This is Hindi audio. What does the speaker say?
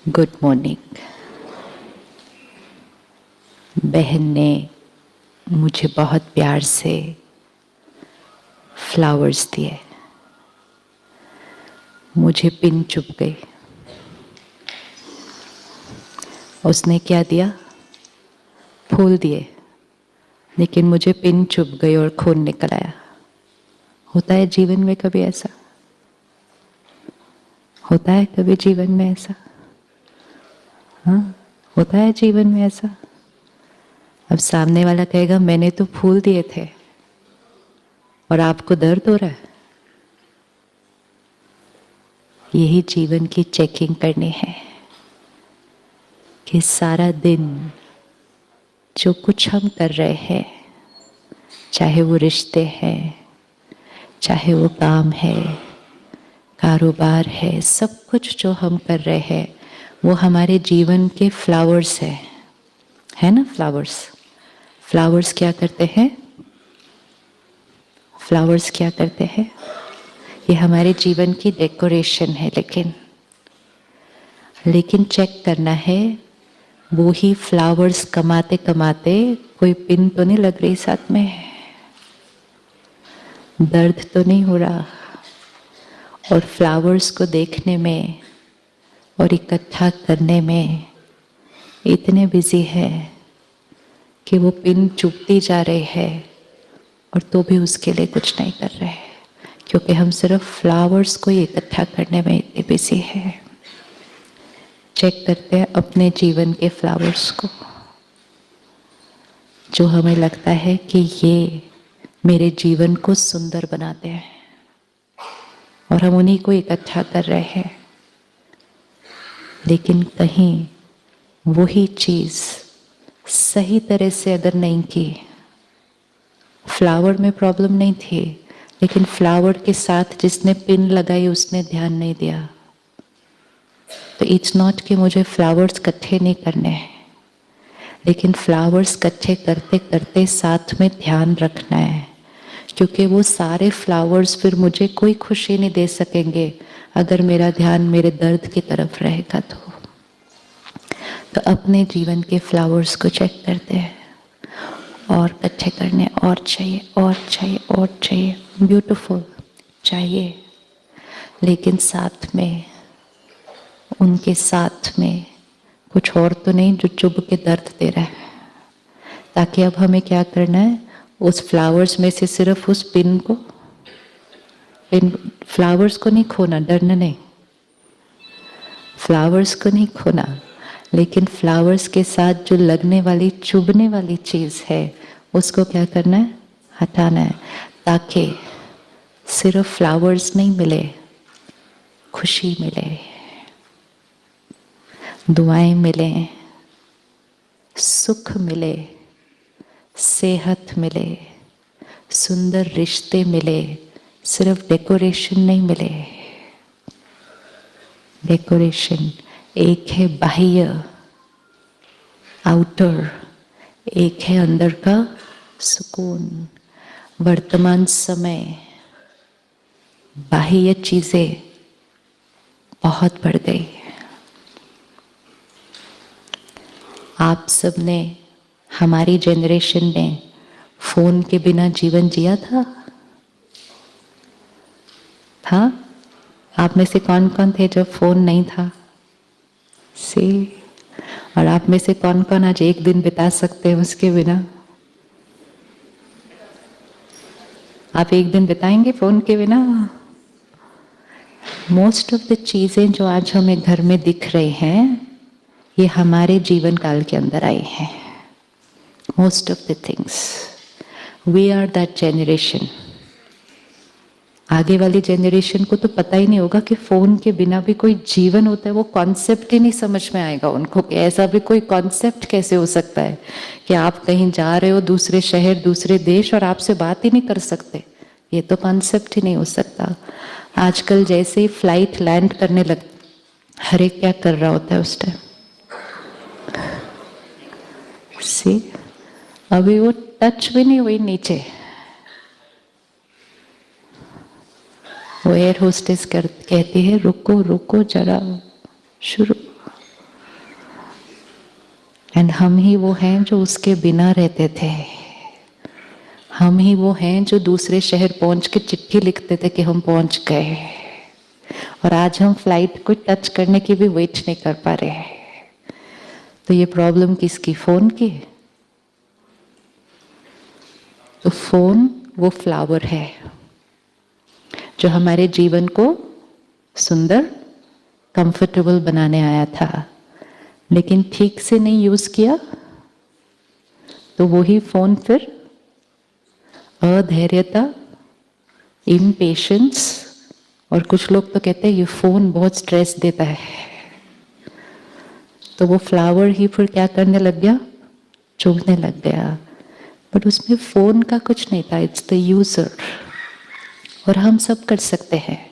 Good morning. बहन ने मुझे बहुत प्यार से फ्लावर्स दिए। मुझे पिन चुभ गई। उसने क्या दिया? फूल दिए, लेकिन मुझे पिन चुभ गई और खून निकल आया। होता है जीवन में कभी ऐसा? होता है कभी जीवन में ऐसा? हाँ, होता है जीवन में ऐसा। अब सामने वाला कहेगा मैंने तो फूल दिए थे और आपको दर्द हो रहा है। यही जीवन की चेकिंग करनी है कि सारा दिन जो कुछ हम कर रहे हैं, चाहे वो रिश्ते हैं, चाहे वो काम है, कारोबार है, सब कुछ जो हम कर रहे हैं वो हमारे जीवन के फ्लावर्स है ना? फ्लावर्स क्या करते हैं? फ्लावर्स क्या करते हैं? ये हमारे जीवन की डेकोरेशन है। लेकिन चेक करना है, वो ही फ्लावर्स कमाते कमाते कोई पिन तो नहीं लग रही साथ में, दर्द तो नहीं हो रहा, और फ्लावर्स को देखने में और इकट्ठा करने में इतने बिजी है कि वो पिन चुभती जा रही है और तो भी उसके लिए कुछ नहीं कर रहे, क्योंकि हम सिर्फ फ्लावर्स को ही इकट्ठा करने में इतने बिजी है। चेक करते हैं अपने जीवन के फ्लावर्स को, जो हमें लगता है कि ये मेरे जीवन को सुंदर बनाते हैं, और हम उन्हीं को इकट्ठा कर रहे हैं। लेकिन कहीं वही चीज सही तरह से अगर नहीं की, फ्लावर में प्रॉब्लम नहीं थी, लेकिन फ्लावर के साथ जिसने पिन लगाई उसने ध्यान नहीं दिया, तो इट्स नॉट कि मुझे फ्लावर्स इकट्ठे नहीं करने हैं, लेकिन फ्लावर्स इकट्ठे करते करते साथ में ध्यान रखना है, क्योंकि वो सारे फ्लावर्स फिर मुझे कोई खुशी नहीं दे सकेंगे अगर मेरा ध्यान मेरे दर्द की तरफ रहेगा। तो अपने जीवन के फ्लावर्स को चेक करते हैं और इकट्ठे करने और चाहिए और चाहिए और चाहिए, ब्यूटीफुल चाहिए, लेकिन साथ में उनके साथ में कुछ और तो नहीं जो चुभ के दर्द दे रहा है। ताकि अब हमें क्या करना है, उस फ्लावर्स में से सिर्फ उस फ्लावर्स को नहीं खोना, डरना नहीं, फ्लावर्स को नहीं खोना, लेकिन फ्लावर्स के साथ जो लगने वाली चुभने वाली चीज है उसको क्या करना है, हटाना है, ताकि सिर्फ फ्लावर्स नहीं मिले, खुशी मिले, दुआएं मिले, सुख मिले, सेहत मिले, सुंदर रिश्ते मिले, सिर्फ डेकोरेशन नहीं मिले। डेकोरेशन एक है बाह्य, आउटर, एक है अंदर का सुकून। वर्तमान समय बाह्य चीजें बहुत बढ़ गई। आप सब ने, हमारी जनरेशन ने फोन के बिना जीवन जिया था? आप में से कौन कौन थे जब फोन नहीं था? और आप में से कौन कौन आज एक दिन बिता सकते हैं उसके बिना? आप एक दिन बिताएंगे फोन के बिना? मोस्ट ऑफ द चीजें जो आज हमें घर में दिख रही हैं, ये हमारे जीवन काल के अंदर आई हैं। Most of the things, we are that generation. आगे वाली जनरेशन को तो पता ही नहीं होगा कि फोन के बिना भी कोई जीवन होता है, वो कॉन्सेप्ट ही नहीं समझ में आएगा उनको कि ऐसा भी कोई कॉन्सेप्ट कैसे हो सकता है कि आप कहीं जा रहे हो दूसरे शहर, दूसरे देश, और आपसे बात ही नहीं कर सकते। ये तो कॉन्सेप्ट ही नहीं हो सकता। आजकल जैसे ही फ्लाइट लैंड करने लग, हर एक क्या कर रहा होता है उस टाइम, अभी वो टच भी नहीं हुई नीचे, वो एयर होस्टेस कहती है रुको रुको जरा, शुरू एंड हम ही वो हैं जो उसके बिना रहते थे। हम ही वो हैं जो दूसरे शहर पहुंच के चिट्ठी लिखते थे कि हम पहुंच गए, और आज हम फ्लाइट को टच करने की भी वेट नहीं कर पा रहे। तो ये प्रॉब्लम किसकी? फोन की। तो फोन वो फ्लावर है जो हमारे जीवन को सुंदर, कंफर्टेबल बनाने आया था, लेकिन ठीक से नहीं यूज किया तो वही फोन फिर अधैर्यता, इम्पेशंस, और कुछ लोग तो कहते हैं ये फोन बहुत स्ट्रेस देता है। तो वो फ्लावर ही फिर क्या करने लग गया? चुभने लग गया। बट उसमें फोन का कुछ नहीं था, इट्स द यूजर। और हम सब कर सकते हैं।